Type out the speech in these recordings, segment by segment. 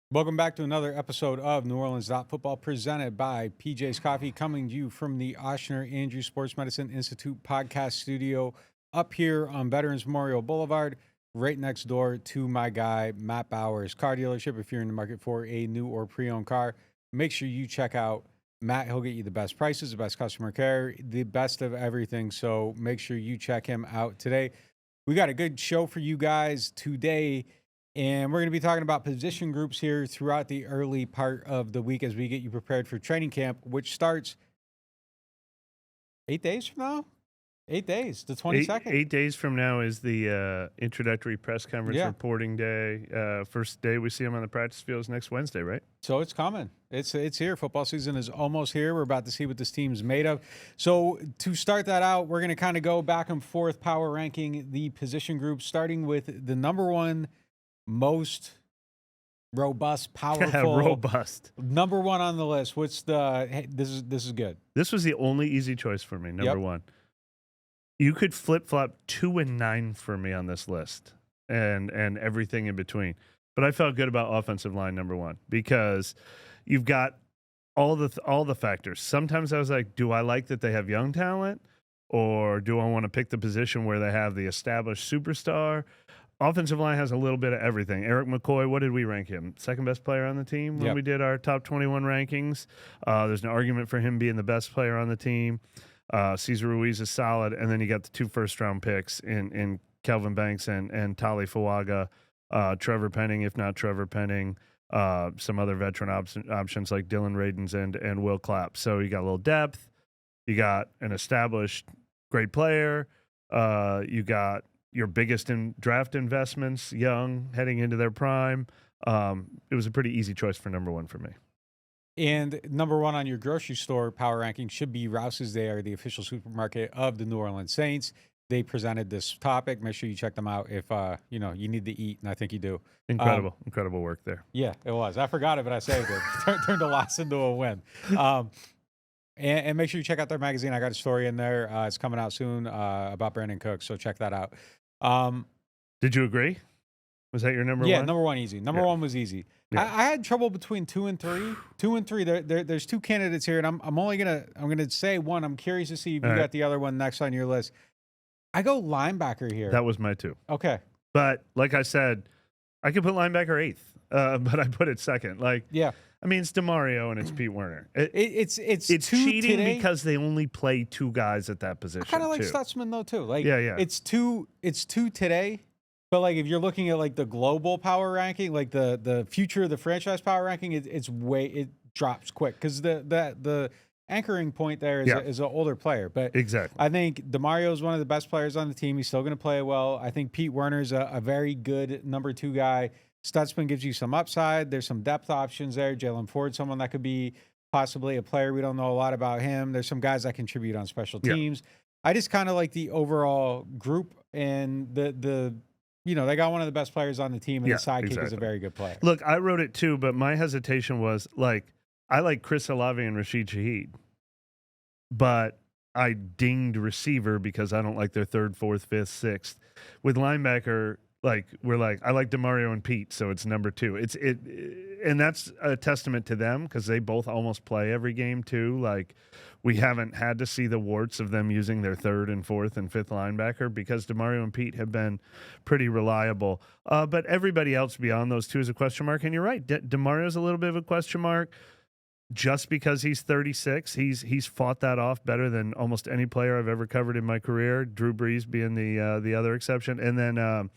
Welcome back to another episode of NewOrleans.Football presented by PJ's Coffee, coming to you from the Oshner Andrews Sports Medicine Institute podcast studio up here on Veterans Memorial Boulevard, right next door to my guy, Matt Bauer's car dealership. If you're in the market for a new or pre-owned car, make sure you check out Matt. He'll get you the best prices, the best customer care, the best of everything. So make sure you check him out today. We got a good show for you guys today. And we're going to be talking about position groups here throughout the early part of the week as we get you prepared for training camp, which starts 8 days from now? 8 days, the 22nd. 8 days from now is the introductory press conference reporting day. First day we see him on the practice field is next Wednesday, right? So it's coming. It's here. Football season is almost here. We're about to see what this team's made of. So to start that out, we're going to kind of go back and forth power ranking the position groups, starting with the number one most robust, powerful, number one on the list. What's the? Hey, this is good. This was the only easy choice for me. Number one, you could flip flop 2 and 9 for me on this list, and everything in between. But I felt good about offensive line number one because you've got all the factors. Sometimes I was like, do I like that they have young talent, or do I want to pick the position where they have the established superstar? Offensive line has a little bit of everything. Eric McCoy, what did we rank him? Second best player on the team when we did our top 21 rankings. There's an argument for him being the best player on the team. Cesar Ruiz is solid. And then you got the 2 first-round picks in Kelvin Banks and Tali Fuaga, Trevor Penning, if not Trevor Penning, some other veteran options like Dylan Radens and Will Clapp. So you got a little depth. You got an established great player. You got your biggest draft investments, young, heading into their prime. It was a pretty easy choice for number one for me. And number one on your grocery store power ranking should be Rouse's. They are the official supermarket of the New Orleans Saints. They presented this topic. Make sure you check them out if you need to eat, and I think you do. Incredible work there. Yeah, it was. I forgot it, but I saved it. Turned a loss into a win. And make sure you check out their magazine. I got a story in there. It's coming out soon about Brandon Cooks, so check that out. Did you agree? Was that your number one? Yeah, number one easy. Number one was easy. Yeah. I had trouble between 2 and 3. 2 and 3. There's 2 candidates here, and I'm gonna say one. I'm curious to see if you got the other one next on your list. I go linebacker here. That was my 2. Okay. But like I said, I could put linebacker 8th, but I put it 2nd. I mean, it's DeMario and it's Pete Werner. It's cheating today. Because they only play 2 guys at that position. I kind of like Stutzman though too. It's 2 today. But if you're looking at the global power ranking, the future of the franchise power ranking, it drops quick because the anchoring point there is an older player. But exactly, I think DeMario is one of the best players on the team. He's still going to play well. I think Pete Werner's a very good number 2 guy. Stutzman gives you some upside. There's some depth options there. Jalen Ford, someone that could be possibly a player. We don't know a lot about him. There's some guys that contribute on special teams. I just kind of like the overall group and the they got one of the best players on the team, and the sidekick is a very good player. Look, I wrote it too, but my hesitation was I like Chris Olave and Rashid Shaheed, but I dinged receiver because I don't like their 3rd, 4th, 5th, 6th. With linebacker, I like DeMario and Pete, so it's number 2. And that's a testament to them because they both almost play every game too. We haven't had to see the warts of them using their 3rd and 4th and 5th linebacker because DeMario and Pete have been pretty reliable. But everybody else beyond those 2 is a question mark. And you're right, DeMario's a little bit of a question mark. Just because he's 36, he's fought that off better than almost any player I've ever covered in my career. Drew Brees being the other exception, and then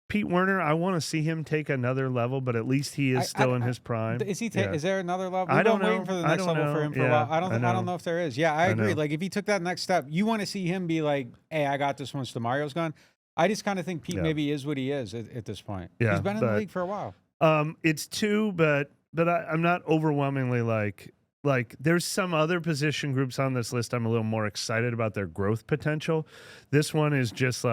Pete Werner, I want to see him take another level, but at least he is still in his prime. Is he? Is there another level? I don't know. Waiting for the next level for him for a while. I don't know if there is. Yeah, I agree. If he took that next step, you want to see him be like, "Hey, I got this once DeMario's gone." I just kind of think Pete maybe is what he is at this point. Yeah, he's been in the league for a while. It's 2, but I'm not overwhelmingly like there's some other position groups on this list I'm a little more excited about their growth potential. This one is just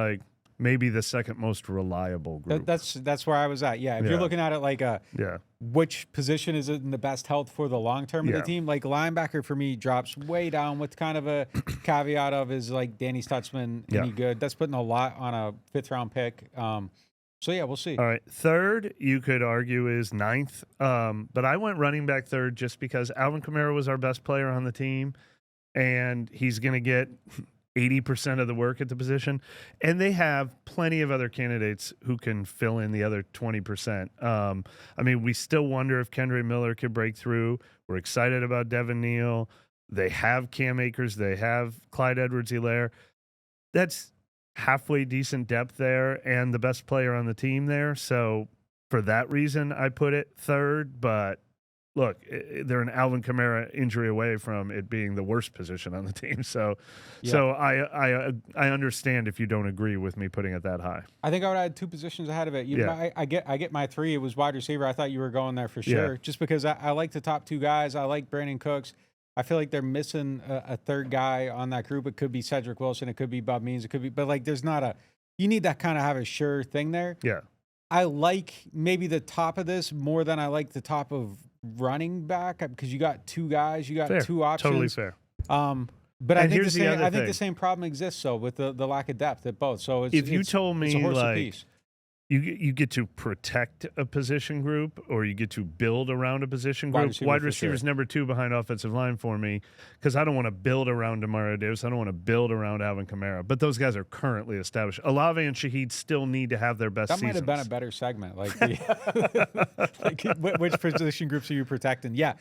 maybe the 2nd most reliable group. That's where I was at. Yeah, if you're looking at it which position is in the best health for the long term of the team, linebacker for me drops way down with kind of a caveat of is Danny Stutzman any good? That's putting a lot on a 5th round pick. So yeah, we'll see. All right. Third, you could argue is ninth. But I went running back third just because Alvin Kamara was our best player on the team, and he's going to get 80% of the work at the position. And they have plenty of other candidates who can fill in the other 20%. I mean, we still wonder if Kendre Miller could break through. We're excited about Devin Neal. They have Cam Akers. They have Clyde Edwards-Helaire. That's halfway decent depth there and the best player on the team there. So for that reason, I put it third. But look, they're an Alvin Kamara injury away from it being the worst position on the team. So, I understand if you don't agree with me putting it that high. I think I would add 2 positions ahead of it. I get my 3. It was wide receiver. I thought you were going there for sure, just because I like the top 2 guys. I like Brandon Cooks. I feel like they're missing a third guy on that group. It could be Cedric Wilson. It could be Bob Means. It could be, but like, there's not a. You need that kind of have a sure thing there. Yeah. I like maybe the top of this more than I like the top of running back, because you got 2 guys, you got fair. 2 options. Totally fair. But I think the same problem exists with the lack of depth at both. So if you told me like apiece. you get to protect a position group or you get to build around a position group, wide receiver's number 2 behind offensive line for me, because I don't want to build around Demario Davis. I don't want to build around Alvin Kamara. But those guys are currently established. Olave and Shaheed still need to have their best seasons. That might have been a better segment. Like, which position groups are you protecting? Yeah.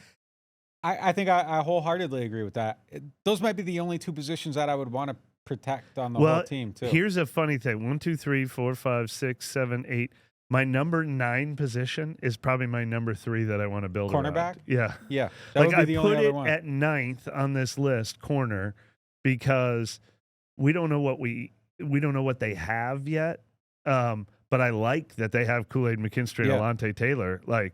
I think I wholeheartedly agree with that. Those might be the only 2 positions that I would want to protect on the whole team, too. Here's a funny thing. 1, 2, 3, 4, 5, 6, 7, 8. My number 9 position is probably my number 3 that I want to build cornerback around. Yeah. Yeah. That would be the only other one. I put it at 9th on this list, corner, because we don't know what they have yet. But I like that they have Kool-Aid McKinstry and Alontae Taylor. Like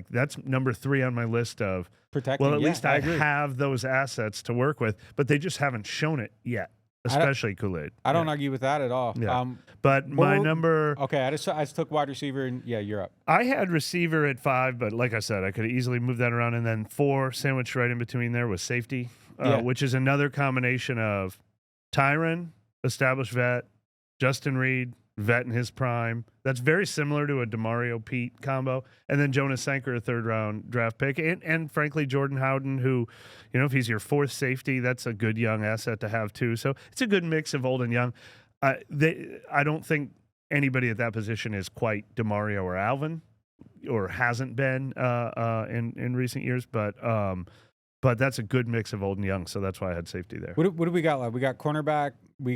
that's number 3 on my list of protecting. Well, at least I have those assets to work with, but they just haven't shown it yet, especially Kool-Aid. I don't argue with that at all. Yeah. But my number... Okay, I just took wide receiver, and you're up. I had receiver at 5, but like I said, I could easily move that around. And then 4, sandwiched right in between there, was safety, which is another combination of Tyron, established vet, Justin Reed, vet in his prime. That's very similar to a DeMario Pete combo. And then Jonas Sanker, a 3rd-round draft pick. And frankly, Jordan Howden, who, if he's your 4th safety, that's a good young asset to have too. So it's a good mix of old and young. I don't think anybody at that position is quite DeMario or Alvin, or hasn't been in recent years. But that's a good mix of old and young. So that's why I had safety there. What do we got left? We got cornerback. We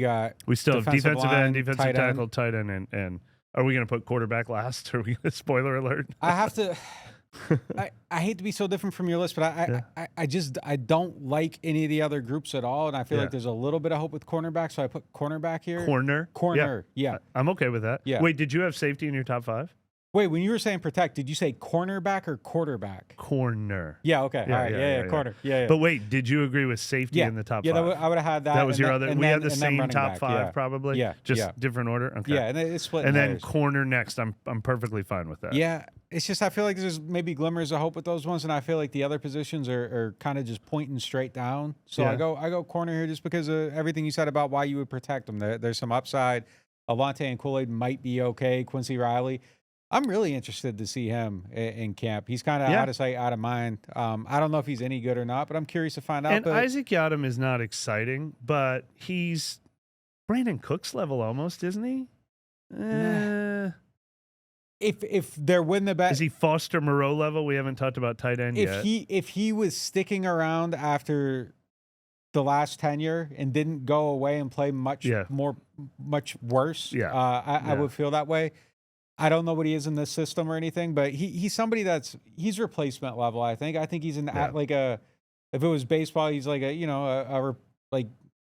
still have defensive line, end, defensive tackle, tight end, and are we going to put quarterback last? Are we going to spoiler alert? I have to. I hate to be so different from your list, but I don't like any of the other groups at all, and I feel like there's a little bit of hope with cornerback, so I put cornerback here. Corner. Yeah. I'm okay with that. Yeah. Wait, did you have safety in your top 5? Wait, when you were saying protect, did you say cornerback or quarterback? Corner. Yeah, okay. All right. Yeah, corner. Yeah. But wait, did you agree with safety in the top 5? Yeah, I would have had that. That was your other. We had the same top 5, probably. Yeah. Just different order. Okay. Yeah, and it's split. And then corner next. I'm perfectly fine with that. Yeah, it's just I feel like there's maybe glimmers of hope with those ones, and I feel like the other positions are kind of just pointing straight down. So I go corner here just because of everything you said about why you would protect them. There's some upside. Alontae and Kool-Aid might be okay. Quincy Riley. I'm really interested to see him in camp. He's kind of out of sight, out of mind. I don't know if he's any good or not, but I'm curious to find out. And Isaac Yiadom is not exciting, but he's Brandon Cooks level almost, isn't he? If they're win the bet, is he Foster Moreau level? We haven't talked about tight end yet. If he was sticking around after the last tenure and didn't go away and play much worse, I would feel that way. I don't know what he is in this system or anything, but he's somebody he's replacement level. I think he's like if it was baseball, he's like a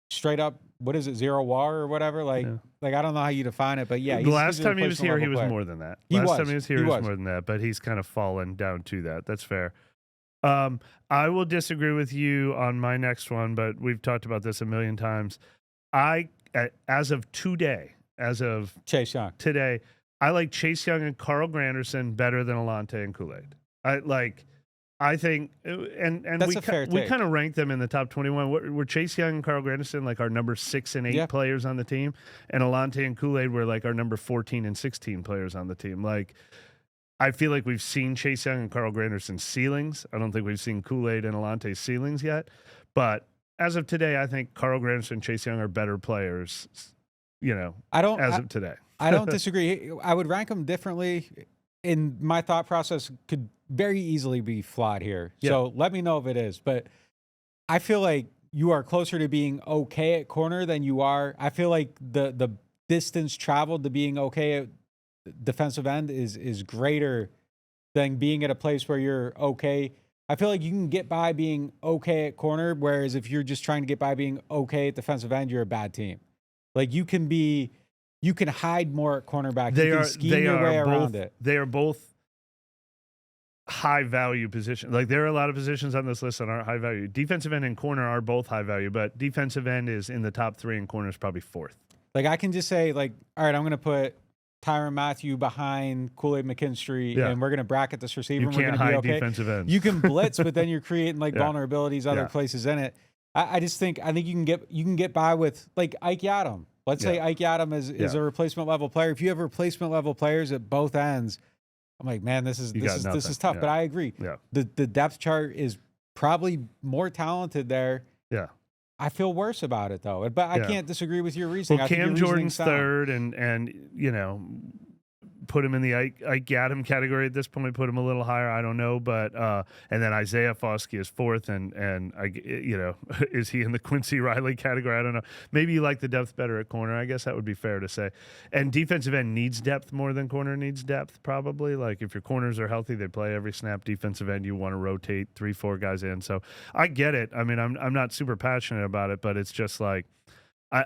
straight up, what is it, 0 WAR or whatever. Like I don't know how you define it, but the last time he was here, he was more than that. Last time he was here, he was more than that, but he's kind of fallen down to that. That's fair. I will disagree with you on my next one, but we've talked about this a million times. As of Chase Young today, I like Chase Young and Carl Granderson better than Alontae and Kool-Aid. I think, and That's a fair we take. kind of rank them in the top 21. We're Chase Young and Carl Granderson like our number 6 and 8 players on the team, and Alante and Kool-Aid were like our number 14 and 16 players on the team. Like, I feel like we've seen Chase Young and Carl Granderson's ceilings. I don't think we've seen Kool-Aid and Alante's ceilings yet, but as of today, I think Carl Granderson and Chase Young are better players. Of today, I don't disagree. I would rank them differently. In my thought process, could very easily be flawed here. Yeah. So let me know if it is. But I feel like you are closer to being okay at corner than you are. I feel like the distance traveled to being okay at defensive end is greater than being at a place where you're okay. I feel like you can get by being okay at corner, whereas if you're just trying to get by being okay at defensive end, you're a bad team. Like you can hide more at cornerback. You can scheme your way around it. They are both high value positions. Like there are a lot of positions on this list that aren't high value. Defensive end and corner are both high value, but defensive end is in the top 3 and corner is probably 4th. Like I can just say like, all right, I'm going to put Tyrann Mathieu behind Kool-Aid McKinstry, and we're going to bracket this receiver. You and we're can't going to hide be okay. defensive ends. You can blitz, but then you're creating like vulnerabilities other places in it. I think you can get by with like Ike Yadam. Let's say Ike Yadam is a replacement level player. If you have replacement level players at both ends, I'm like, man, this is tough. But I agree. Yeah. The depth chart is probably more talented there. Yeah. I feel worse about it though. But I can't disagree with your reasoning. Well, Cam Jordan's third, and put him in the Ike Yadam category at this point. Put him a little higher. I don't know, but and then Isaiah Foskey is 4th, and is he in the Quincy Riley category? I don't know. Maybe you like the depth better at corner. I guess that would be fair to say. And defensive end needs depth more than corner needs depth. Probably like if your corners are healthy, they play every snap. Defensive end, you want to rotate 3-4 guys in. So I get it. I mean, I'm not super passionate about it, but it's just like.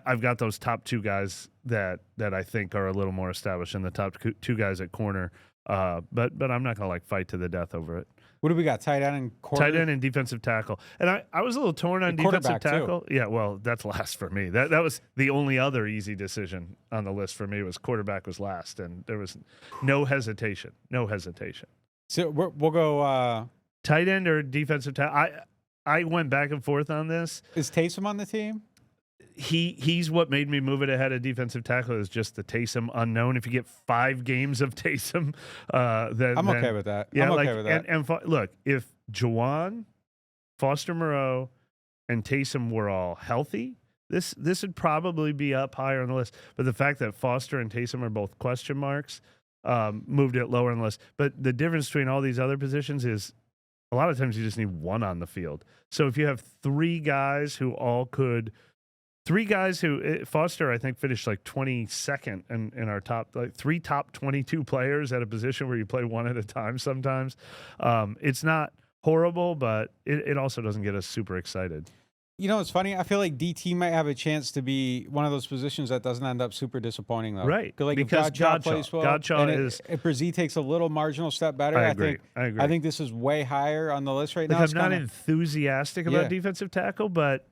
I've got those top 2 guys that I think are a little more established in the top 2 guys at corner, but I'm not gonna like fight to the death over it. What do we got? Tight end and corner? Tight end and defensive tackle. And I was a little torn on defensive tackle. Too. Yeah, well, that's last for me. That was the only other easy decision on the list for me was quarterback was last, and there was no hesitation. No hesitation. So we'll go tight end or defensive tackle. I went back and forth on this. Is Taysom on the team? He's what made me move it ahead of defensive tackle is just the Taysom unknown. If you get 5 games of Taysom, then I'm okay with that. Yeah, I'm okay with that. And look, if Juwan, Foster Moreau, and Taysom were all healthy, this would probably be up higher on the list. But the fact that Foster and Taysom are both question marks moved it lower on the list. But the difference between all these other positions is a lot of times you just need one on the field. So if you have 3 guys who all could. 3 guys who Foster, I think, finished like 22nd in our top, like 3 top 22 players at a position where you play one at a time sometimes. It's not horrible, but it also doesn't get us super excited. You know, it's funny. I feel like DT might have a chance to be one of those positions that doesn't end up super disappointing, though. Right. Like because if Godshaw plays well, if Brzee takes a little marginal step better, I agree. I think this is way higher on the list right now. I'm not enthusiastic about defensive tackle, but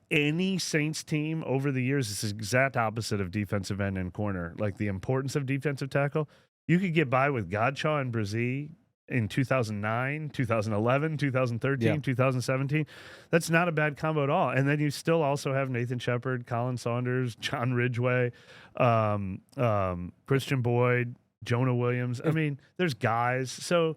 any Saints team over the years is the exact opposite of defensive end and corner. Like the importance of defensive tackle, you could get by with Godshaw and Brzee in 2009, 2011, 2013, 2017. That's not a bad combo at all. And then you still also have Nathan Shepard, Colin Saunders, John Ridgway, Christian Boyd, Jonah Williams. I mean, there's guys. So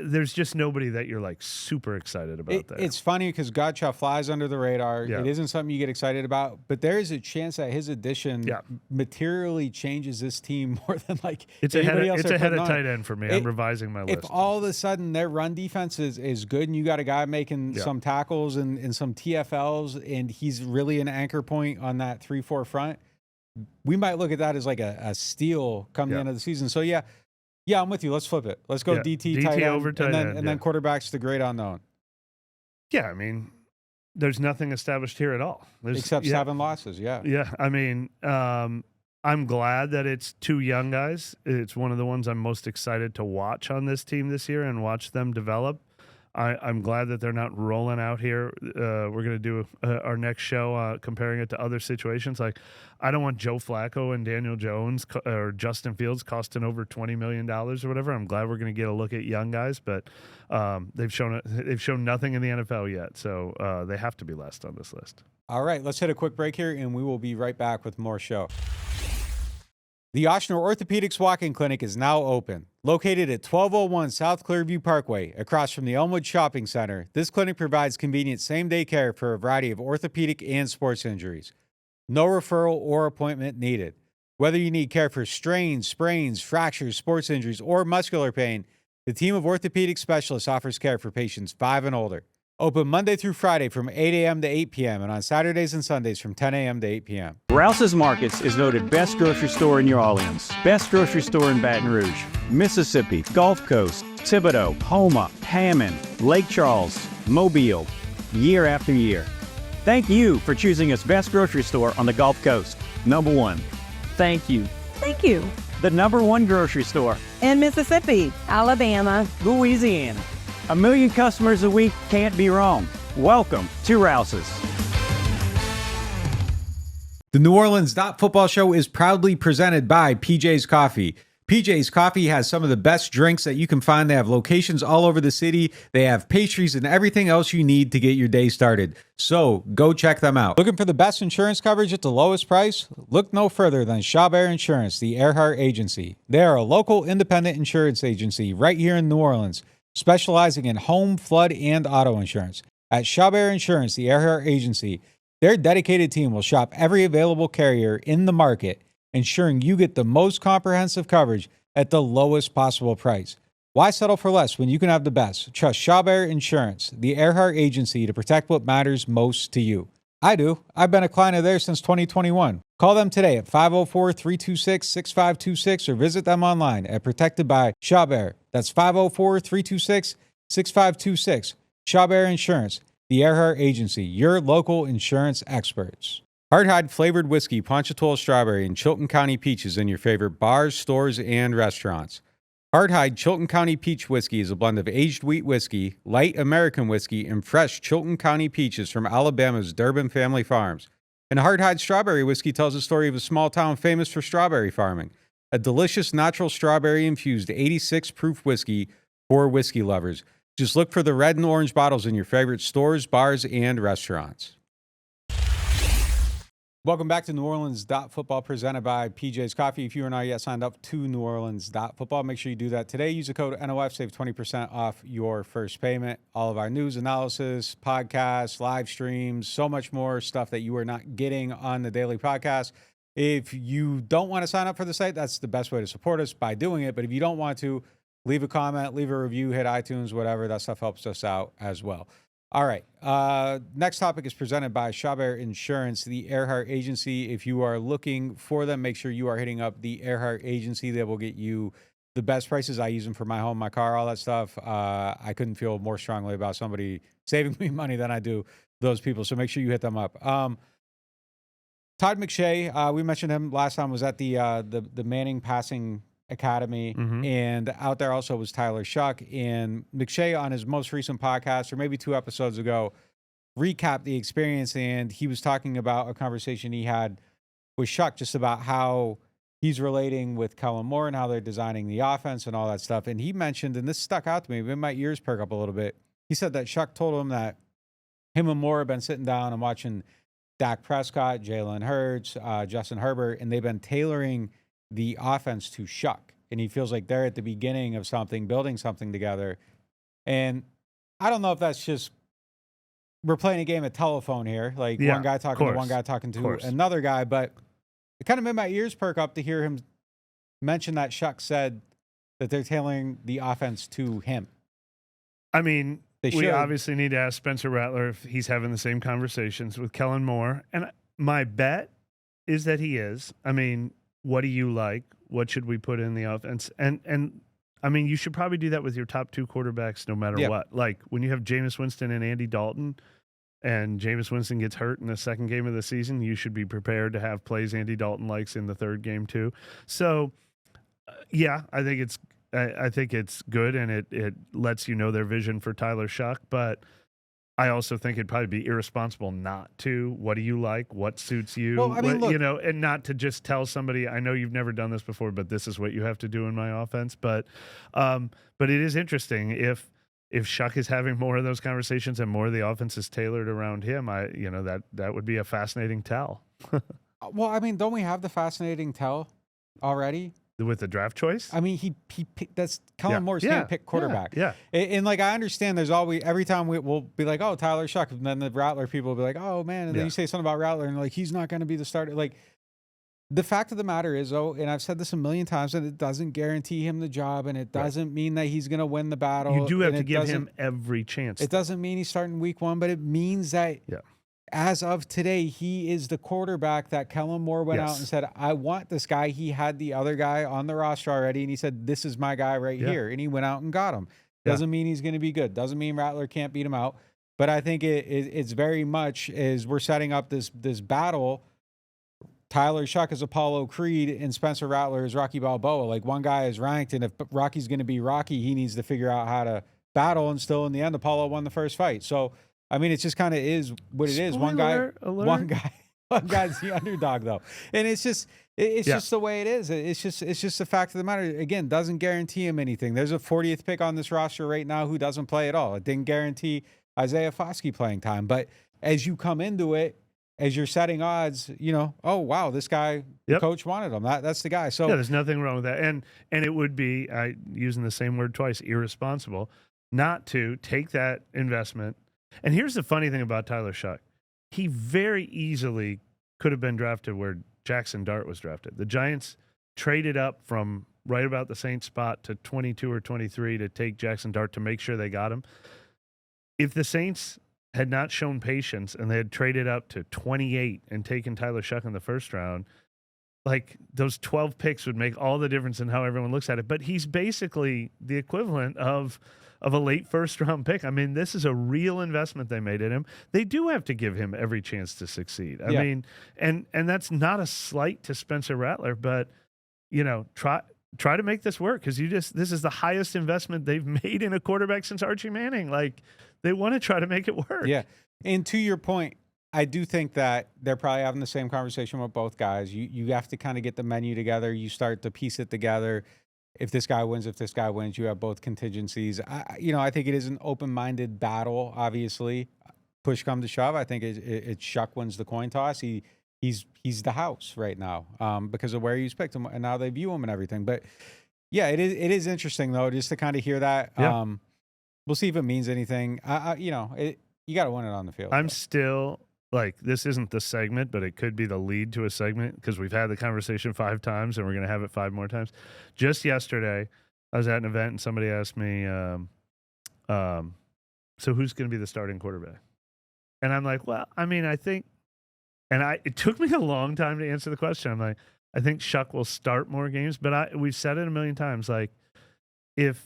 there's just nobody that you're like super excited about there. It's funny because Godshaw flies under the radar. Yeah. It isn't something you get excited about, but there is a chance that his addition materially changes this team more than like anybody else. It's ahead of tight end for me. I'm revising my list. If all of a sudden their run defense is good and you got a guy making some tackles and some TFLs and he's really an anchor point on that 3-4 front, we might look at that as like a steal come the end of the season. So yeah, I'm with you. Let's flip it. Let's go DT tight end, over tight end, and then quarterback's the great unknown. Yeah, I mean, there's nothing established here at all. Except 7 losses, Yeah, I mean, I'm glad that it's 2 young guys. It's one of the ones I'm most excited to watch on this team this year and watch them develop. I'm glad that they're not rolling out here. We're going to do our next show comparing it to other situations. Like, I don't want Joe Flacco and Daniel Jones or Justin Fields costing over $20 million or whatever. I'm glad we're going to get a look at young guys, but they've shown nothing in the NFL yet, so they have to be last on this list. All right, let's hit a quick break here, and we will be right back with more show. The Ochsner Orthopedics Walk-In Clinic is now open. Located at 1201 South Clearview Parkway, across from the Elmwood Shopping Center, this clinic provides convenient same-day care for a variety of orthopedic and sports injuries. No referral or appointment needed. Whether you need care for strains, sprains, fractures, sports injuries, or muscular pain, the team of orthopedic specialists offers care for patients 5 and older. Open Monday through Friday from 8 a.m. to 8 p.m. and on Saturdays and Sundays from 10 a.m. to 8 p.m. Rouse's Markets is voted best grocery store in New Orleans, best grocery store in Baton Rouge, Mississippi, Gulf Coast, Thibodaux, Houma, Hammond, Lake Charles, Mobile, year after year. Thank you for choosing us best grocery store on the Gulf Coast. Number one. Thank you. Thank you. The number one grocery store In Mississippi, Alabama, Louisiana. 1 million customers a week can't be wrong. Welcome to Rouse's. The NewOrleans.Football show is proudly presented by PJ's Coffee. PJ's Coffee has some of the best drinks that you can find. They have locations all over the city. They have pastries and everything else you need to get your day started. So go check them out. Looking for the best insurance coverage at the lowest price? Look no further than Shough Insurance, the Earhart Agency. They are a local independent insurance agency right here in New Orleans, specializing in home, flood, and auto insurance. At Shough Insurance, the Earhart Agency, their dedicated team will shop every available carrier in the market, ensuring you get the most comprehensive coverage at the lowest possible price. Why settle for less when you can have the best? Trust Shough Insurance, the Earhart Agency, to protect what matters most to you. I do. I've been a client of theirs since 2021. Call them today at 504-326-6526 or visit them online at Protected by Shough. That's 504-326-6526. Shough Insurance, the Earhart Agency, your local insurance experts. Hardhide flavored whiskey, Ponchatoula strawberry, and Chilton County peach is in your favorite bars, stores, and restaurants. Hardhide Chilton County peach whiskey is a blend of aged wheat whiskey, light American whiskey, and fresh Chilton County peaches from Alabama's Durbin Family Farms. And Hardhide strawberry whiskey tells the story of a small town famous for strawberry farming. A delicious natural strawberry-infused 86-proof whiskey for whiskey lovers. Just look for the red and orange bottles in your favorite stores, bars, and restaurants. Welcome back to NewOrleans.Football, presented by PJ's Coffee. If you are not yet signed up to NewOrleans.Football, make sure you do that today. Use the code NOF, save 20% off your first payment. All of our news, analysis, podcasts, live streams, so much more stuff that you are not getting on the daily podcast. If you don't want to sign up for the site, that's the best way to support us, by doing it. But if you don't want to, leave a comment, leave a review, hit iTunes, whatever. That stuff helps us out as well. All right. Next topic is presented by Shough Insurance, the Earhart Agency. If you are looking for them, make sure you are hitting up the Earhart Agency. They will get you the best prices. I use them for my home, my car, all that stuff. I couldn't feel more strongly about somebody saving me money than I do those people. So make sure you hit them up. Todd McShay, we mentioned him last time, was at the Manning Passing Academy, and out there also was Tyler Shough. And McShay, on his most recent podcast, or maybe 2 episodes ago, recapped the experience, and he was talking about a conversation he had with Shough just about how he's relating with Kellen Moore and how they're designing the offense and all that stuff. And he mentioned, and this stuck out to me, made my ears perk up a little bit. He said that Shough told him that him and Moore have been sitting down and watching Dak Prescott, Jalen Hurts, Justin Herbert, and they've been tailoring the offense to Shough. And he feels like they're at the beginning of something, building something together. And I don't know if that's just, we're playing a game of telephone here, like one guy talking to one guy talking to another guy, but it kind of made my ears perk up to hear him mention that Shough said that they're tailoring the offense to him. I mean, we obviously need to ask Spencer Rattler if he's having the same conversations with Kellen Moore. And my bet is that he is. I mean, what do you like? What should we put in the offense? And I mean, you should probably do that with your top 2 quarterbacks no matter what. Like when you have Jameis Winston and Andy Dalton, and Jameis Winston gets hurt in the second game of the season, you should be prepared to have plays Andy Dalton likes in the third game too. So, yeah, I think I think it's good, and it lets you know their vision for Tyler Shough, but I also think it'd probably be irresponsible not to. What do you like? What suits you? Well, I mean, look, and not to just tell somebody, I know you've never done this before, but this is what you have to do in my offense. But it is interesting if Shough is having more of those conversations and more of the offense is tailored around him. That would be a fascinating tell. Well, I mean, don't we have the fascinating tell already? With the draft choice? I mean, he that's Kellen Moore's hand-picked quarterback. Yeah. And like, I understand there's always, every time we'll be like, oh, Tyler Shough, and then the Rattler people will be like, oh, man, and then you say something about Rattler, and like, he's not going to be the starter. Like, the fact of the matter is, and I've said this a million times, that it doesn't guarantee him the job, and it doesn't mean that he's going to win the battle. You do have to give him every chance. It doesn't mean he's starting week 1, but it means that as of today, he is the quarterback that Kellen Moore went out and said, I want this guy. He had the other guy on the roster already, and he said, this is my guy right here. And he went out and got him. Doesn't mean he's going to be good. Doesn't mean Rattler can't beat him out. But I think it's very much as we're setting up this battle. Tyler Shough is Apollo Creed and Spencer Rattler is Rocky Balboa. Like, one guy is ranked, and if Rocky's going to be Rocky, he needs to figure out how to battle. And still, in the end, Apollo won the first fight. So, I mean, it just kind of is what it is. One guy's the underdog, though, and it's just the way it is. It's just the fact of the matter. Again, doesn't guarantee him anything. There's a 40th pick on this roster right now who doesn't play at all. It didn't guarantee Isaiah Foskey playing time, but as you come into it, as you're setting odds, oh wow, this guy, the coach wanted him. That's the guy. So there's nothing wrong with that, and it would be using the same word twice, irresponsible, not to take that investment. And here's the funny thing about Tyler Shough. He very easily could have been drafted where Jackson Dart was drafted. The Giants traded up from right about the Saints spot to 22 or 23 to take Jackson Dart to make sure they got him. If the Saints had not shown patience and they had traded up to 28 and taken Tyler Shough in the first round, like, those 12 picks would make all the difference in how everyone looks at it. But he's basically the equivalent of a late first-round pick. I mean, this is a real investment they made in him. They do have to give him every chance to succeed. I mean, and that's not a slight to Spencer Rattler, but, try to make this work, because this is the highest investment they've made in a quarterback since Archie Manning. Like, they want to try to make it work. Yeah, and to your point, I do think that they're probably having the same conversation with both guys. You have to kind of get the menu together. You start to piece it together. If this guy wins, you have both contingencies. I think it is an open-minded battle, obviously. Push come to shove, I think it's Shough wins the coin toss. He's the house right now because of where he's picked him, and now they view him and everything. But, yeah, it is interesting, though, just to kind of hear that. Yeah. We'll see if it means anything. You got to win it on the field. I'm still... Like, this isn't the segment, but it could be the lead to a segment, because we've had the conversation 5 times and we're going to have it 5 more times. Just yesterday, I was at an event and somebody asked me, so who's going to be the starting quarterback? And I'm like, well, I mean, I think, it took me a long time to answer the question. I'm like, I think Shough will start more games, but we've said it a million times. Like, if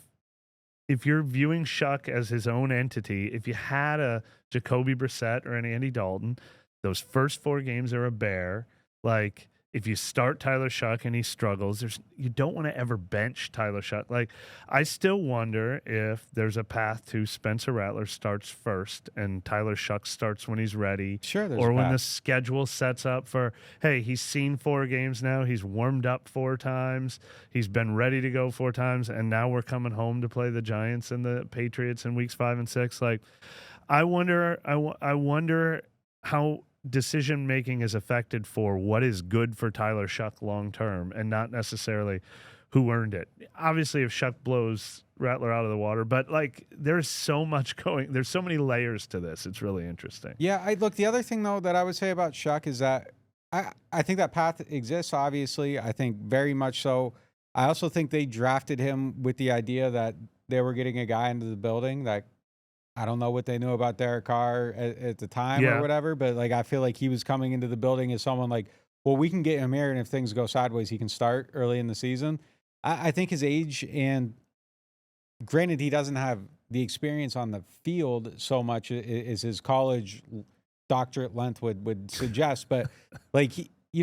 you're viewing Shough as his own entity, if you had a Jacoby Brissett or an Andy Dalton, those first 4 games are a bear. Like, if you start Tyler Shough and he struggles, you don't want to ever bench Tyler Shough. Like, I still wonder if there's a path to Spencer Rattler starts first and Tyler Shough starts when he's ready. Sure, there's or a when path. The schedule sets up for, hey, he's seen 4 games now. He's warmed up 4 times. He's been ready to go 4 times. And now we're coming home to play the Giants and the Patriots in weeks 5 and 6. Like, I wonder how decision-making is affected for what is good for Tyler Shough long-term, and not necessarily who earned it. Obviously, if Shough blows Rattler out of the water, but, like, there's so many layers to this. It's really interesting. Yeah, look, the other thing, though, that I would say about Shough is that I think that path exists, obviously. I think very much so. I also think they drafted him with the idea that they were getting a guy into the building that, I don't know what they knew about Derek Carr at the time or whatever, but, like, I feel like he was coming into the building as someone like, well, we can get him here, and if things go sideways, he can start early in the season. I think his age, and granted, he doesn't have the experience on the field so much as his college doctorate length would suggest, but, like,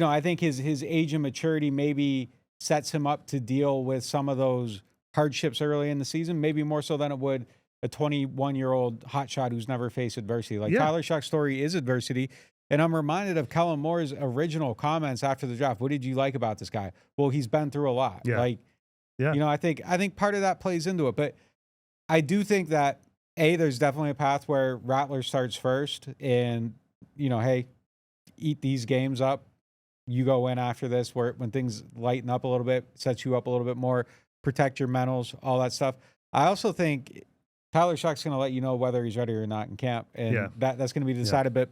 I think his age and maturity maybe sets him up to deal with some of those hardships early in the season, maybe more so than it would a 21-year-old hotshot who's never faced adversity. Like Tyler Shough's story is adversity. And I'm reminded of Kellen Moore's original comments after the draft. What did you like about this guy? Well, he's been through a lot. Yeah. Like, you know, I think part of that plays into it. But I do think that, there's definitely a path where Rattler starts first and, you know, hey, eat these games up. You go in after this when things lighten up a little bit, sets you up a little bit more, protect your mentals, all that stuff. I also think Tyler Shough's going to let you know whether he's ready or not in camp. And that's going to be decided. But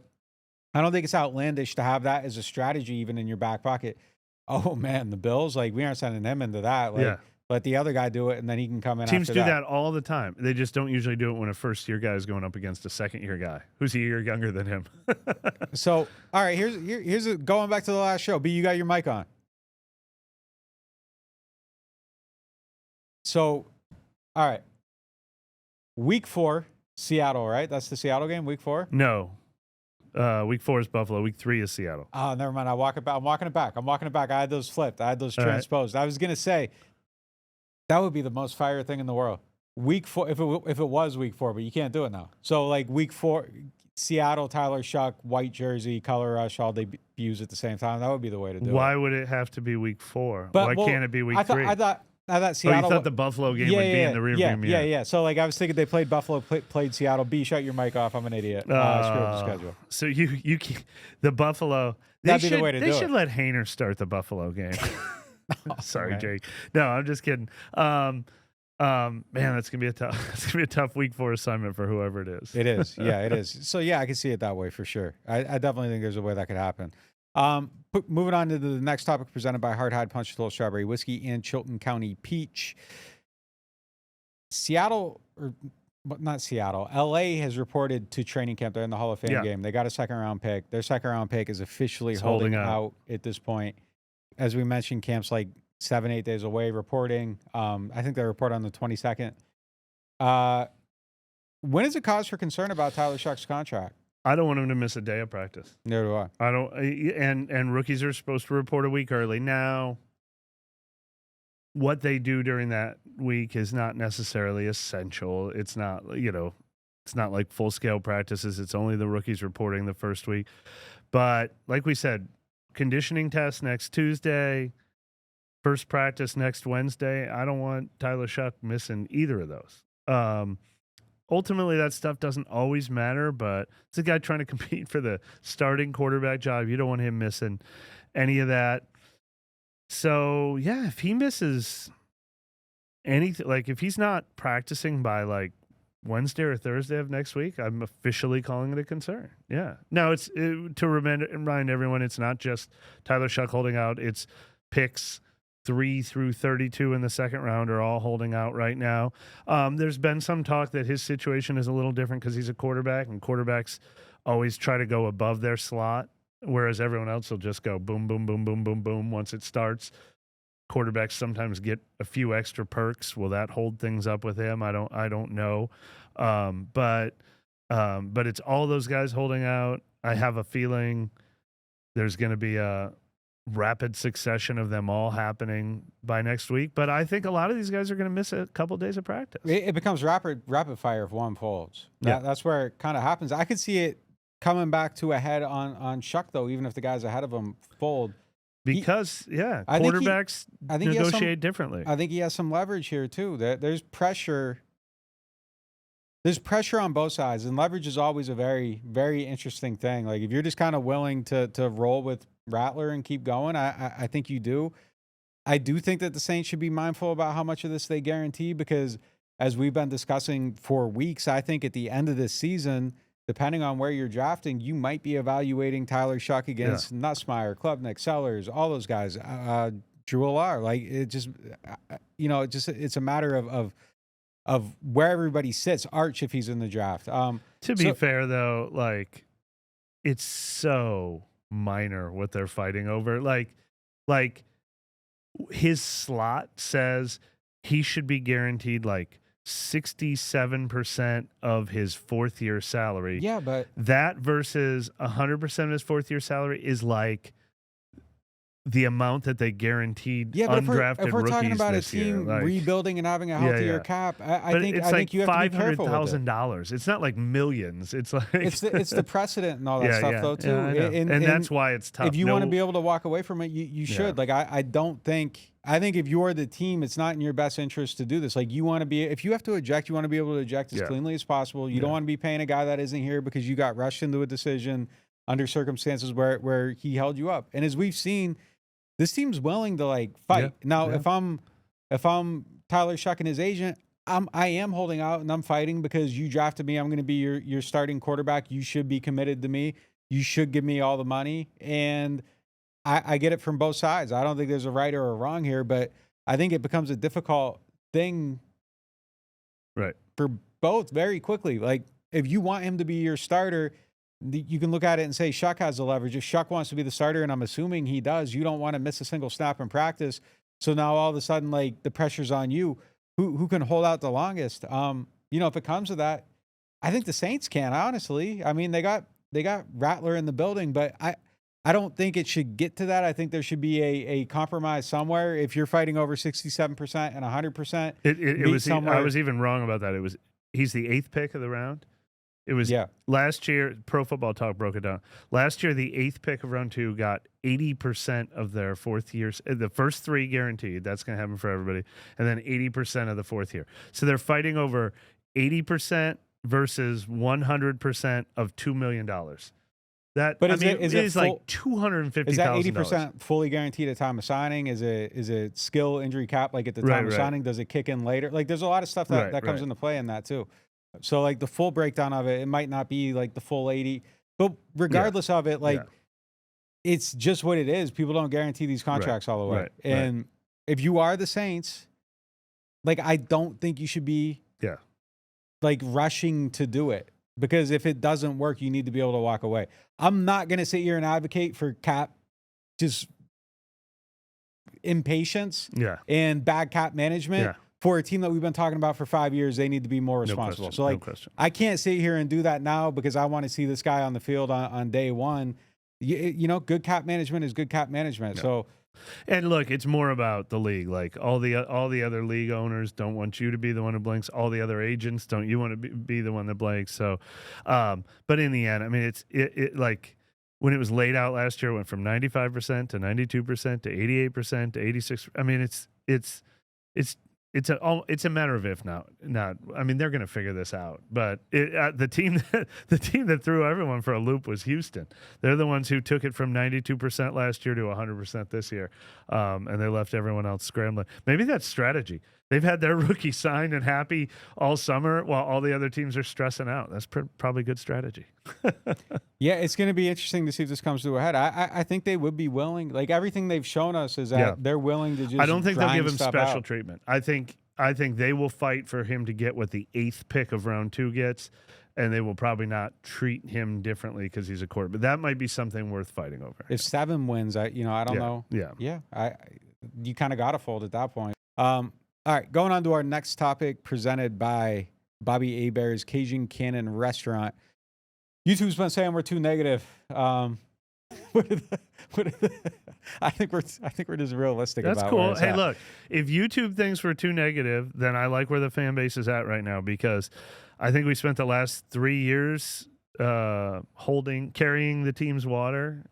I don't think it's outlandish to have that as a strategy even in your back pocket. Oh, man, the Bills, like, we aren't sending him into that. Like, let the other guy do it, and then he can come in Teams after do that all the time. They just don't usually do it when a first-year guy is going up against a second-year guy who's a year younger than him. So, all right, here's going back to the last show. B, you got your mic on. So, all right. Week 4, Seattle, right? That's the Seattle game, week 4? No. Week 4 is Buffalo. Week 3 is Seattle. Oh, never mind. I'm walking it back. I had those flipped. I had those transposed. I was going to say, that would be the most fire thing in the world. Week 4, if it was week 4, but you can't do it now. So, like, week 4, Seattle, Tyler Shough, white jersey, color rush, all debuts at the same time. That would be the way to do it. Why would it have to be week 4? Why can't it be week 3? I thought Seattle. You thought the Buffalo game would be in the rearview mirror. Yeah. So, like, I was thinking they played Buffalo, played Seattle. B, shut your mic off. I'm an idiot. Screw up the schedule. So the Buffalo. That'd be the way to do it. They should let Hayner start the Buffalo game. Sorry, Jake. No, I'm just kidding. Man, that's gonna be a tough week 4 assignment for whoever it is. It is. Yeah, it is. So yeah, I can see it that way for sure. I definitely think there's a way that could happen. Moving on to the next topic presented by Hard Hide Punch Total Strawberry Whiskey and Chilton County Peach. LA has reported to training camp. They're in the Hall of Fame game. They got a second-round pick. Their second-round pick is officially holding out at this point. As we mentioned, camp's like 7-8 days away reporting. I think they report on the 22nd. When is it cause for concern about Tyler Shough's contract? I don't want him to miss a day of practice. Neither do I. I don't. And rookies are supposed to report a week early. Now, what they do during that week is not necessarily essential. It's not, it's not like full-scale practices. It's only the rookies reporting the first week. But like we said, conditioning test next Tuesday, first practice next Wednesday. I don't want Tyler Shough missing either of those. Ultimately, that stuff doesn't always matter, but it's a guy trying to compete for the starting quarterback job. You don't want him missing any of that. So, yeah, if he misses anything, like if he's not practicing by like Wednesday or Thursday of next week, I'm officially calling it a concern. Yeah. Now, to remind everyone, it's not just Tyler Shough holding out. It's picks 3 through 32 in the second round are all holding out right now. There's been some talk that his situation is a little different because he's a quarterback, and quarterbacks always try to go above their slot, whereas everyone else will just go boom, boom, boom, boom, boom, boom once it starts. Quarterbacks sometimes get a few extra perks. Will that hold things up with him? I don't know. But it's all those guys holding out. I have a feeling there's going to be a rapid succession of them all happening by next week. But I think a lot of these guys are going to miss a couple days of practice. It becomes rapid fire if one folds. That's where it kind of happens. I could see it coming back to a head on Shough, though, even if the guys ahead of him fold. Because, quarterbacks negotiate differently. I think he has some leverage here, too. There's pressure. There's pressure on both sides, and leverage is always a very, very interesting thing. Like, if you're just kind of willing to roll with Rattler and keep going, I think you do. I do think that the Saints should be mindful about how much of this they guarantee, because as we've been discussing for weeks, I think at the end of this season, depending on where you're drafting, you might be evaluating Tyler Shough against Nussmeier, Klubnik, Sellers, all those guys, Drew Allar. Like, it just, it's a matter of where everybody sits. Arch, if he's in the draft. To be fair, though, like, it's so minor what they're fighting over. Like his slot says he should be guaranteed like 67% of his fourth year salary. Yeah, but that versus 100% of his fourth year salary is like the amount that they guaranteed Yeah, but undrafted if we're talking rookies about a this year, team like, rebuilding and having a healthier cap, I think it's like you have to be careful with it. $500,000. It's not like millions. It's like It's the precedent and all that stuff though too. Yeah, I know. And that's why it's tough. If you want to be able to walk away from it, you should. Like I don't think if you're the team, it's not in your best interest to do this. Like you want to be, if you have to eject, you want to be able to eject as cleanly as possible. You don't want to be paying a guy that isn't here because you got rushed into a decision under circumstances where he held you up. And as we've seen, this team's willing to like fight. Now, if I'm Tyler Shough and his agent, I am holding out and I'm fighting because you drafted me. I'm going to be your starting quarterback. You should be committed to me. You should give me all the money. And I get it from both sides. I don't think there's a right or a wrong here, but I think it becomes a difficult thing for both very quickly. Like if you want him to be your starter, you can look at it and say Shough has the leverage. If Shough wants to be the starter, and I'm assuming he does, you don't want to miss a single snap in practice. So now all of a sudden, like the pressure's on you. Who can hold out the longest? If it comes to that, I think the Saints can, honestly. I mean, they got Rattler in the building, but I don't think it should get to that. I think there should be a compromise somewhere. If you're fighting over 67% and 100%, I was even wrong about that. He's the 8th pick of the round. It was last year. Pro Football Talk broke it down. Last year, the 8th pick of round 2 got 80% of their 4th years. The first 3 guaranteed. That's going to happen for everybody, and then 80% of the 4th year. So they're fighting over 80% versus 100% of $2 million. It is like $250,000. Is that 80% fully guaranteed at time of signing? Is it skill injury cap like at the time of signing? Does it kick in later? Like there's a lot of stuff that comes into play in that too. So like the full breakdown of it might not be like the full 80, but regardless of it, like it's just what it is. People don't guarantee these contracts all the way. And if you are the Saints, like I don't think you should be like rushing to do it, because if it doesn't work, you need to be able to walk away. I'm not going to sit here and advocate for cap just impatience and bad cap management. Yeah. For a team that we've been talking about for 5 years, they need to be more responsible. No question, so, I can't sit here and do that now because I want to see this guy on the field on day one. Good cap management is good cap management. Yeah. So, and look, it's more about the league. Like all the other league owners don't want you to be the one who blinks. All the other agents don't you want to be the one that blinks. So, but in the end, I mean, it like when it was laid out last year, it went from 95% to 92% to 88% to 86%. I mean, it's a matter of if not. I mean, they're going to figure this out. But the team that threw everyone for a loop was Houston. They're the ones who took it from 92% last year to 100% this year, and they left everyone else scrambling. Maybe that's strategy. They've had their rookie signed and happy all summer while all the other teams are stressing out. That's probably good strategy. Yeah, it's going to be interesting to see if this comes to a head. I think they would be willing. Like everything they've shown us is that they're willing to just. I don't think they'll give him special out. treatment. I think they will fight for him to get what the 8th pick of round 2 gets, and they will probably not treat him differently because he's a quarterback. But that might be something worth fighting over. If 7 wins, I don't know. Yeah. You kind of got to fold at that point. All right, going on to our next topic, presented by Bobby Hebert's Cajun Cannon Restaurant. YouTube's been saying we're too negative. I think we're just realistic about it. That's cool. Hey, at. Look, if YouTube thinks we're too negative, then I like where the fan base is at right now, because I think we spent the last 3 years carrying the team's water,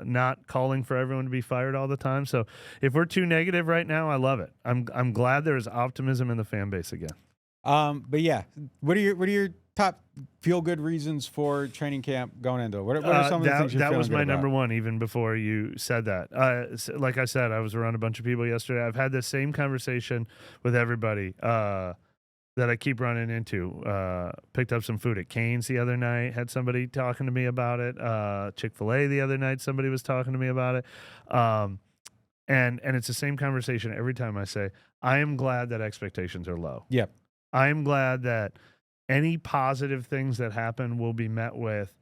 not calling for everyone to be fired all the time. So if we're too negative right now, I love it. I'm glad there's optimism in the fan base again. But yeah, what are your top feel good reasons for training camp going into it? What are some of the things you're that was my about? number one even before you said that. Like I said, I was around a bunch of people yesterday. I've had the same conversation with everybody that I keep running into. Picked up some food at Cane's the other night, had somebody talking to me about it. Chick-fil-A the other night, somebody was talking to me about it. And it's the same conversation every time I say, I am glad that expectations are low. Yep. I am glad that any positive things that happen will be met with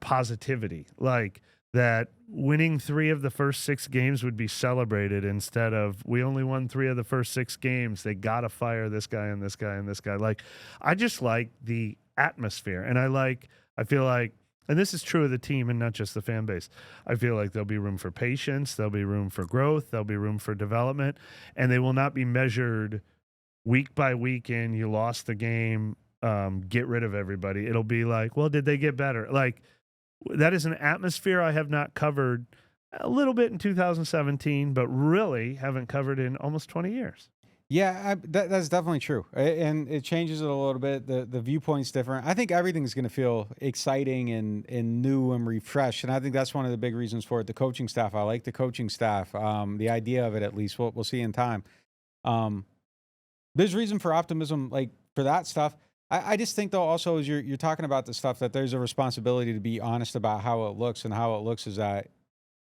positivity. Like that winning 3 of the first 6 games would be celebrated instead of we only won 3 of the first 6 games. They got to fire this guy and this guy and this guy. Like, I just like the atmosphere. And I feel like and this is true of the team and not just the fan base, I feel like there'll be room for patience, there'll be room for growth, there'll be room for development, and they will not be measured week by week in, you lost the game, get rid of everybody. It'll be like, well, did they get better? Like, that is an atmosphere I have not covered a little bit in 2017, but really haven't covered in almost 20 years. Yeah, that's definitely true, and it changes it a little bit. The viewpoint's different. I think everything's going to feel exciting and new and refreshed, and I think that's one of the big reasons for it. The coaching staff, I like the coaching staff. The idea of it, at least, we'll see in time. There's reason for optimism, like for that stuff. I just think though, also as you're talking about the stuff, that there's a responsibility to be honest about how it looks, and how it looks is that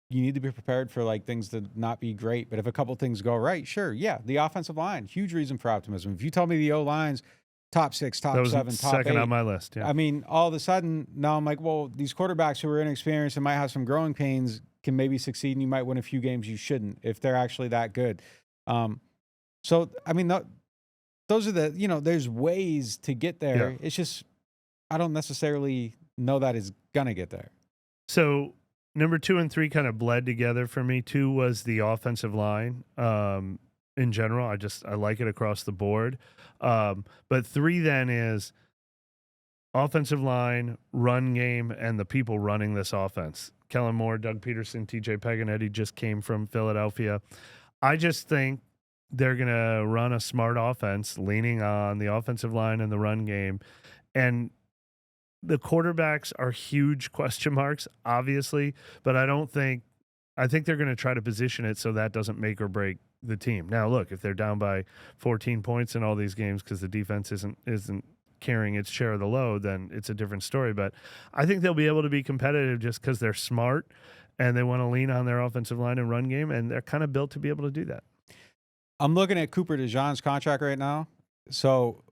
you need to be prepared for like things to not be great. But if a couple things go right, sure. Yeah. The offensive line, huge reason for optimism. If you tell me the O-line's top 6, top 7, top 8. Second on my list. Yeah. I mean, all of a sudden now I'm like, well, these quarterbacks who are inexperienced and might have some growing pains can maybe succeed, and you might win a few games you shouldn't if they're actually that good. So, I mean, those are there's ways to get there. Yeah. It's just, I don't necessarily know that it's going to get there. So, number 2 and 3 kind of bled together for me. 2 was the offensive line. In general, I like it across the board. But 3 then is offensive line, run game, and the people running this offense. Kellen Moore, Doug Peterson, TJ Paganetti just came from Philadelphia. I just think they're going to run a smart offense, leaning on the offensive line and the run game. And the quarterbacks are huge question marks, obviously, but I think they're going to try to position it so that doesn't make or break the team. Now, look, if they're down by 14 points in all these games because the defense isn't carrying its share of the load, then it's a different story. But I think they'll be able to be competitive just because they're smart and they want to lean on their offensive line and run game, and they're kind of built to be able to do that. I'm looking at Cooper DeJean's contract right now. So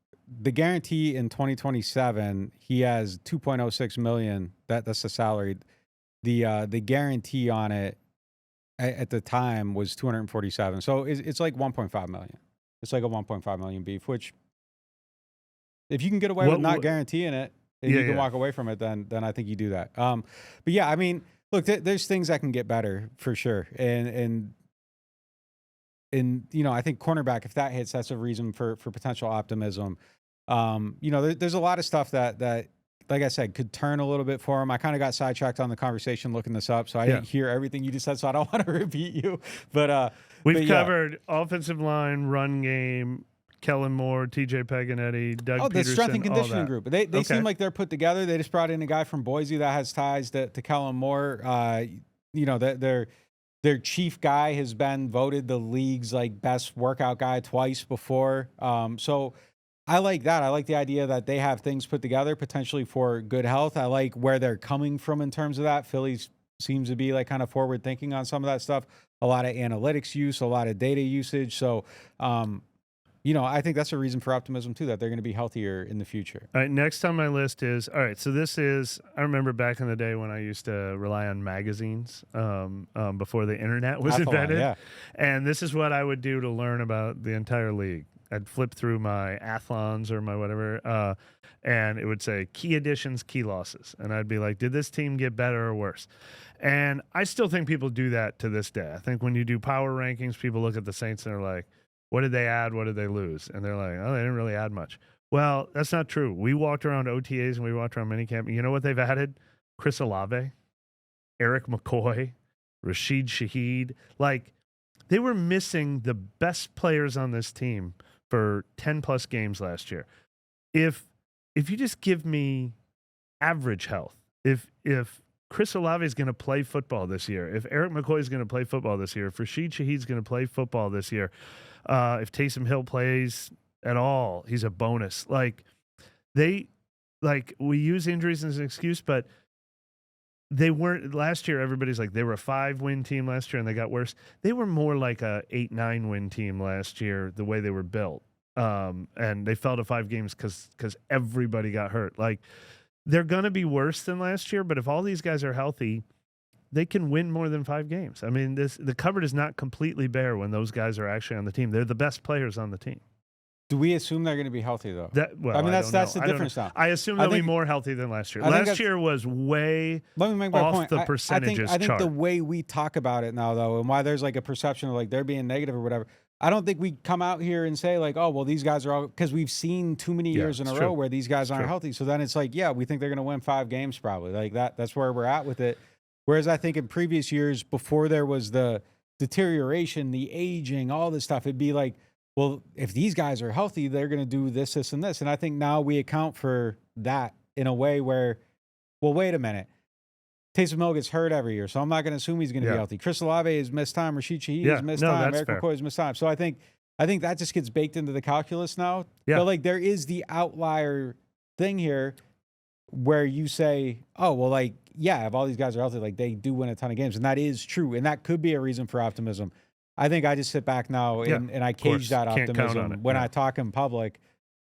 the guarantee in 2027, he has $2.06 million. That's the salary. The guarantee on it at the time was $247. So it's like $1.5 million. It's like a $1.5 million beef. Which, if you can get away with not guaranteeing it, and you can walk away from it, then I think you do that. But yeah, I mean, look, there's things that can get better for sure, and I think cornerback, if that hits, that's a reason for potential optimism. There's a lot of stuff that, like I said, could turn a little bit for him. I kind of got sidetracked on the conversation looking this up, so I didn't hear everything you just said, so I don't want to repeat you. But we've covered offensive line, run game, Kellen Moore, TJ Paganetti, Doug Peterson. The strength and conditioning group. They seem like they're put together. They just brought in a guy from Boise that has ties to Kellen Moore. Their chief guy has been voted the league's like best workout guy twice before. So I like that. I like the idea that they have things put together potentially for good health. I like where they're coming from in terms of that. Philly seems to be like kind of forward thinking on some of that stuff. A lot of analytics use, a lot of data usage. So, I think that's a reason for optimism too, that they're going to be healthier in the future. All right. Next on my list is, all right. So this is, I remember back in the day when I used to rely on magazines before the internet was invented. Yeah. And this is what I would do to learn about the entire league. I'd flip through my athlons or my whatever, and it would say key additions, key losses. And I'd be like, did this team get better or worse? And I still think people do that to this day. I think when you do power rankings, people look at the Saints and they're like, what did they add? What did they lose? And they're like, oh, they didn't really add much. Well, that's not true. We walked around OTAs and we walked around minicamp. You know what they've added? Chris Olave, Eric McCoy, Rashid Shaheed. Like, they were missing the best players on this team for 10-plus games last year. If you just give me average health, if Chris Olave is going to play football this year, if Eric McCoy is going to play football this year, if Rashid Shaheed is going to play football this year, if Taysom Hill plays at all, he's a bonus. We use injuries as an excuse, but they weren't last year. Everybody's like, they were a 5-win team last year and they got worse. They were more like a 8-9 win team last year, the way they were built. And they fell to 5 games because everybody got hurt. Like, they're going to be worse than last year, but if all these guys are healthy, they can win more than 5 games. I mean, the cupboard is not completely bare when those guys are actually on the team. They're the best players on the team. Do we assume they're going to be healthy though? Well, I mean, that's don't the know. difference now. I assume they'll be more healthy than last year. Last year was way Let me make my off point. the percentages I think chart. the way we talk about it now, though, and why there's like a perception of like they're being negative or whatever, I don't think we come out here and say like, oh, well, these guys are all, because we've seen too many years in a row where these guys aren't healthy. So then it's like, yeah, we think they're going to win 5 games probably. Like that's where we're at with it. Whereas I think in previous years, before there was the deterioration, the aging, all this stuff, it'd be like, well, if these guys are healthy, they're going to do this, this, and this. And I think now we account for that in a way where, well, wait a minute. Taysom Hill gets hurt every year, so I'm not going to assume he's going to be healthy. Chris Olave has missed time. Rashid Shaheed has missed time. Eric McCoy has missed time. So I think that just gets baked into the calculus now. Yeah. But like there is the outlier thing here where you say, oh, well, like, yeah, if all these guys are healthy, like they do win a ton of games. And that is true. And that could be a reason for optimism. I think I just sit back now and I cage that optimism when I talk in public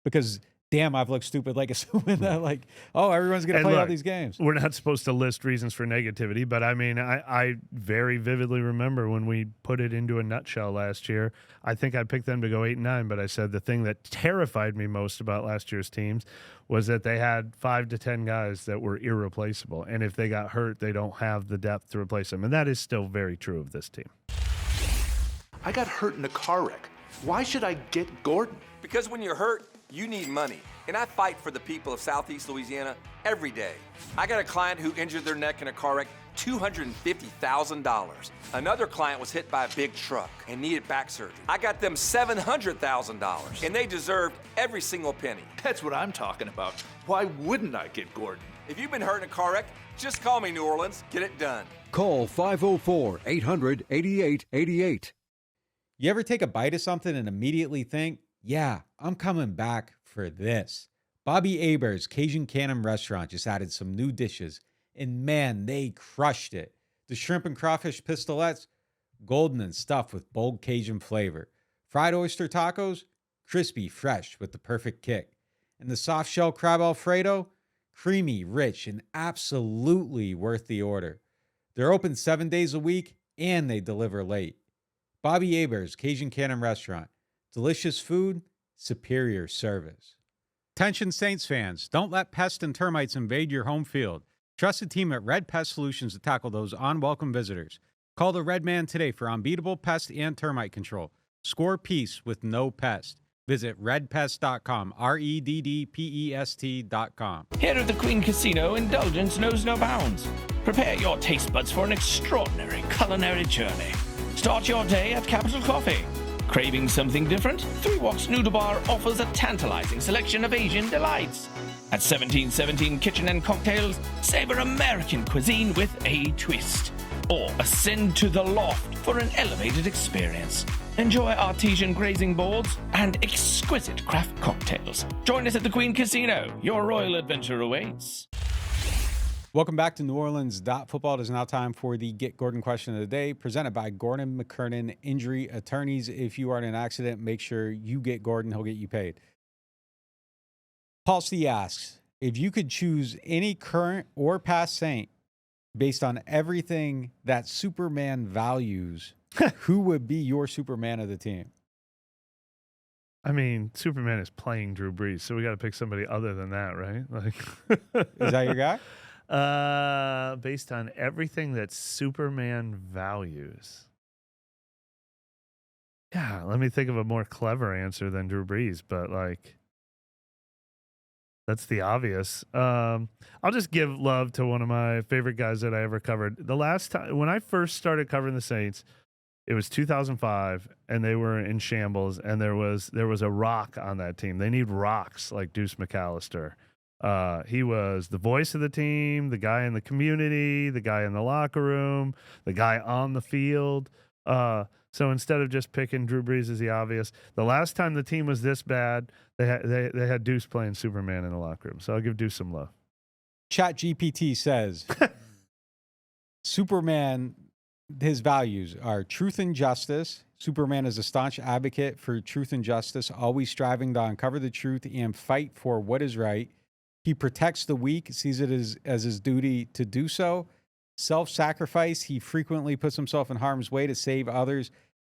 because, damn, I've looked stupid, like assuming that, like, oh, everyone's going to play all these games. We're not supposed to list reasons for negativity, but I mean, I very vividly remember when we put it into a nutshell last year. I think I picked them to go 8-9, but I said the thing that terrified me most about last year's teams was that they had 5 to 10 guys that were irreplaceable, and if they got hurt, they don't have the depth to replace them, and that is still very true of this team. I got hurt in a car wreck. Why should I get Gordon? Because when you're hurt, you need money. And I fight for the people of Southeast Louisiana every day. I got a client who injured their neck in a car wreck, $250,000. Another client was hit by a big truck and needed back surgery. I got them $700,000, and they deserved every single penny. That's what I'm talking about. Why wouldn't I get Gordon? If you've been hurt in a car wreck, just call me, New Orleans. Get it done. Call 504-800-8888. You ever take a bite of something and immediately think, yeah, I'm coming back for this? Bobby Hebert's Cajun Cannon Restaurant just added some new dishes, and man, they crushed it. The shrimp and crawfish pistolets, golden and stuffed with bold Cajun flavor. Fried oyster tacos, crispy, fresh with the perfect kick. And the soft shell crab Alfredo, creamy, rich, and absolutely worth the order. They're open 7 days a week, and they deliver late. Bobby Hebert's Cajun Cannon Restaurant. Delicious food, superior service. Attention Saints fans, don't let pests and termites invade your home field. Trust the team at Red Pest Solutions to tackle those unwelcome visitors. Call the Red Man today for unbeatable pest and termite control. Score peace with no pest. Visit redpest.com, REDDPEST.com. Here at the Queen Casino, indulgence knows no bounds. Prepare your taste buds for an extraordinary culinary journey. Start your day at Capital Coffee. Craving something different? Three Walks Noodle Bar offers a tantalizing selection of Asian delights. At 1717 Kitchen and Cocktails, savor American cuisine with a twist. Or ascend to the loft for an elevated experience. Enjoy artesian grazing boards and exquisite craft cocktails. Join us at the Queen Casino. Your royal adventure awaits. Welcome back to NewOrleans.Football. It is now time for the Get Gordon question of the day, presented by Gordon McKernan Injury Attorneys. If you are in an accident, make sure you get Gordon. He'll get you paid. Paul C. asks, if you could choose any current or past Saint based on everything that Superman values, who would be your Superman of the team? I mean, Superman is playing Drew Brees, so we got to pick somebody other than that, right? Like, is that your guy? Based on everything that Superman values. Yeah, let me think of a more clever answer than Drew Brees, but like, that's the obvious. I'll just give love to one of my favorite guys that I ever covered. The last time, when I first started covering the Saints, it was 2005, and they were in shambles, and there was a rock on that team. They need rocks like Deuce McAllister. He was the voice of the team, the guy in the community, the guy in the locker room, the guy on the field. So instead of just picking Drew Brees as the obvious, the last time the team was this bad, they had Deuce playing Superman in the locker room. So I'll give Deuce some love. ChatGPT says Superman, his values are truth and justice. Superman is a staunch advocate for truth and justice, always striving to uncover the truth and fight for what is right. He protects the weak, sees it as his duty to do so. Self-sacrifice, he frequently puts himself in harm's way to save others.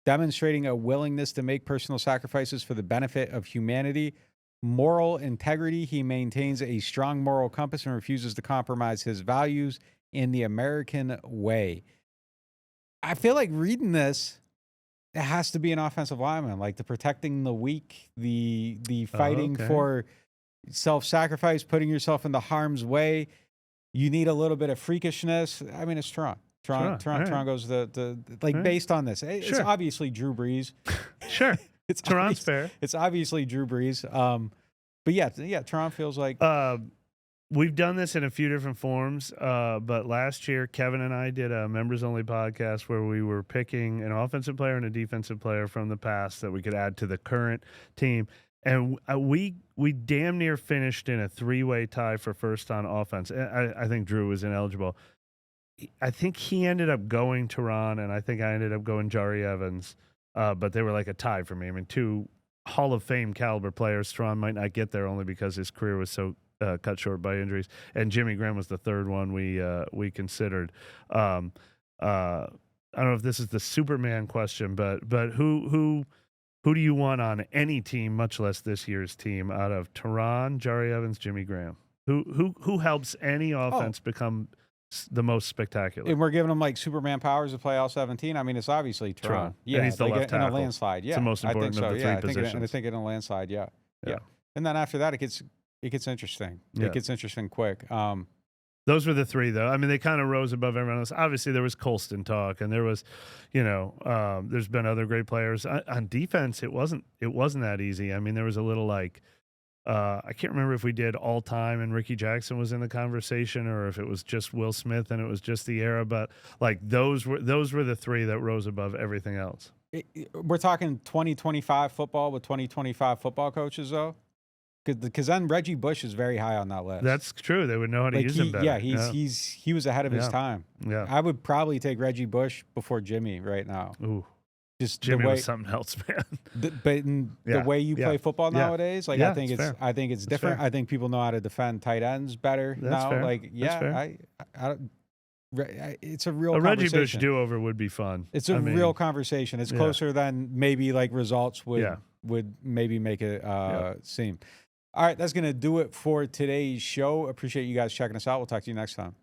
demonstrating a willingness to make personal sacrifices for the benefit of humanity. Moral integrity. He maintains a strong moral compass and refuses to compromise his values in the American way. I feel like reading this, it has to be an offensive lineman, like the protecting the weak, the fighting for self-sacrifice, putting yourself into harm's way. You need a little bit of freakishness. I mean, it's Toronto. Toronto goes based on this. It's obviously Drew Brees. Sure. It's Toronto's fair. It's obviously Drew Brees. But yeah, Toronto feels like we've done this in a few different forms. But last year, Kevin and I did a members-only podcast where we were picking an offensive player and a defensive player from the past that we could add to the current team. And we damn near finished in a three-way tie for first on offense. I think Drew was ineligible. I think he ended up going Teron, and I think I ended up going Jari Evans. But they were like a tie for me. I mean, two Hall of Fame caliber players. Teron might not get there only because his career was so cut short by injuries. And Jimmy Graham was the third one we considered. I don't know if this is the Superman question, but who do you want on any team, much less this year's team, out of Teron, Jari Evans, Jimmy Graham? Who helps any offense become the most spectacular? And we're giving him like Superman powers to play all 17. I mean, it's obviously Teron. Yeah, and he's the left tackle. In a landslide. Yeah, it's the most important of the three positions. I think in a landslide. Yeah. And then after that, it gets interesting. Yeah. It gets interesting quick. Those were the three, though. I mean, they kind of rose above everyone else. Obviously, there was Colston talk, and there was, there's been other great players on defense. It wasn't that easy. I mean, there was a little like. I can't remember if we did all time and Ricky Jackson was in the conversation or if it was just Will Smith and it was just the era, but like those were the three that rose above everything else. We're talking 2025 football with 2025 football coaches though. Because then Reggie Bush is very high on that list. That's true. They would know how to use him better. Yeah, he was ahead of his time. Yeah. I would probably take Reggie Bush before Jimmy right now. Ooh. Just Jimmy was something else, man. The way you play football nowadays, like I think it's different. Fair. I think people know how to defend tight ends better now. Fair. Like it's a real a Reggie Bush conversation. do-over would be fun. It's a real conversation. It's closer than maybe like results would maybe make it seem. All right, that's gonna do it for today's show. Appreciate you guys checking us out. We'll talk to you next time.